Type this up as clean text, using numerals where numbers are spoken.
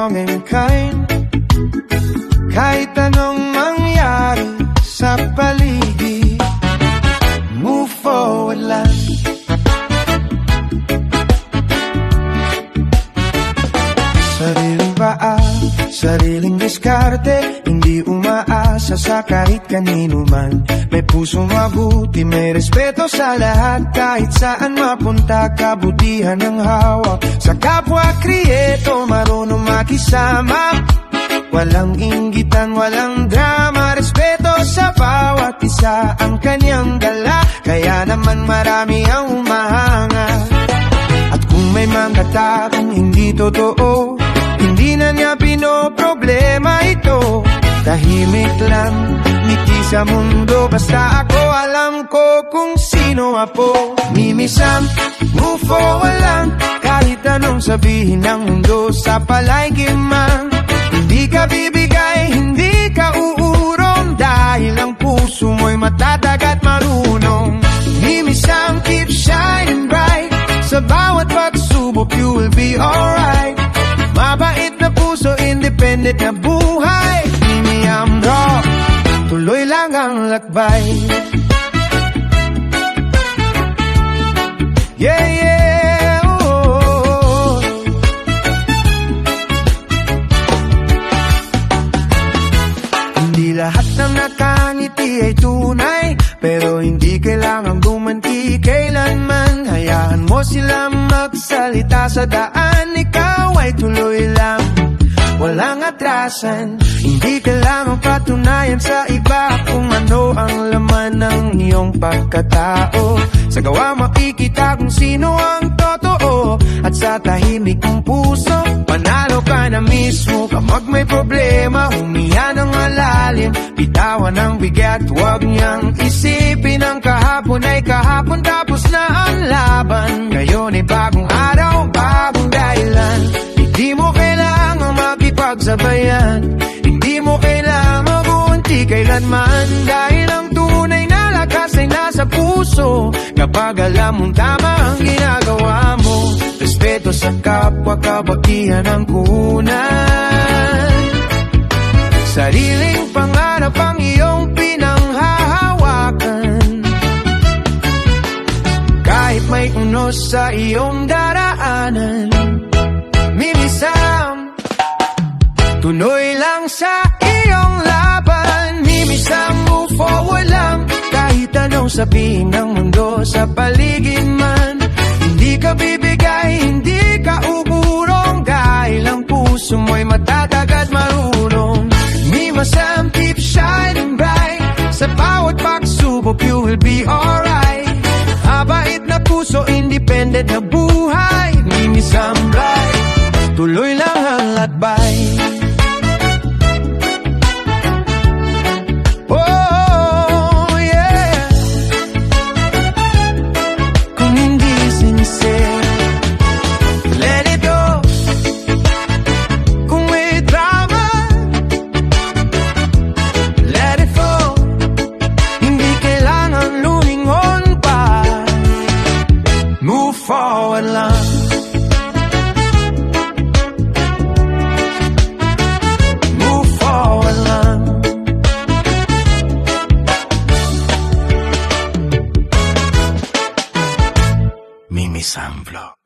strong and kind. Kahit anong mangyari sa paligid, move forward lang. Sariling paa, sariling diskarte, hindi umaasa sa kahit kanino man. May pusong mabuti, may respeto sa lahat. Kahit saan mapunta, kabutihan ang hawak. Sa kapwa kriyeto, marunong makisama. Walang inggitan, walang drama. Respeto sa bawat isa ang kanyang dala. Kaya naman marami ang humahanga. At kung may mga taong hindi totoo, hindi na niya pinoproblema ito. Tahimik lang, ngiti sa mundo. Basta ako alam ko kung sino ako. Mimisam, move forward lang. Kahit anong sabihin ng mundo sa paligid man. Hindi ka bibigay, hindi ka uurong. Dahil ang puso mo'y matatag at marunong. Mimisam, keep shining bright. Sa bawat pagsubok, you will be alright. Mabait na puso, independent na buhay. Mimiam rock, tuloy lang ang lakbay. Yeah, yeah, oh. Hindi lahat ng nakangiti ay tunay, pero hindi kailangang gumanti kailanman. Hayaan mo silang magsalita sa daan, ikaw ay tuloy lang, walang atrasan. Hindi kailangang patunayan sa iba kung ano ang laman ng iyong pagkatao. Sa gawa makikita kung sino ang totoo. At sa tahimik kong puso, panalo ka na mismo. Kapag may problema, humiya ng malalim. Bitawan ang bigat, huwag niyang isipin. Ang kahapon ay kahapon, tapos na ang laban. Ngayon ay bagong araw, bagong dahilan. Hindi mo kailangang makipagsabayan, hindi mo kailangang magunti kailanman. Dahil ang tunay na lakas ay nasa puso. Kapag alam mong tama ang ginagawa mo, respeto sa kapwa, kabutihan ang kunan. Sariling pangarap ang iyong pinanghahawakan. Kahit may unos sa iyong daraanan, mimisam, tuloy lang sa iyong laban. Mimisam, move forward lang. Kahit anong sabihin ng mundo sa paligid man. Hindi ka bibigay, hindi ka uurong. Dahil ang puso mo'y matatag at marunong. Mimisam, keep shining bright. Sa bawat pagsubok, you will be alright. Mabait na puso, independent na buhay. Mimisam bright, tuloy lang ang lakbay. Oh, yeah. Kung hindi sincere, let it go. Kung may drama, let it flow. Hindi kailangan lumingon pa, move forward lang. Mimi Samblo.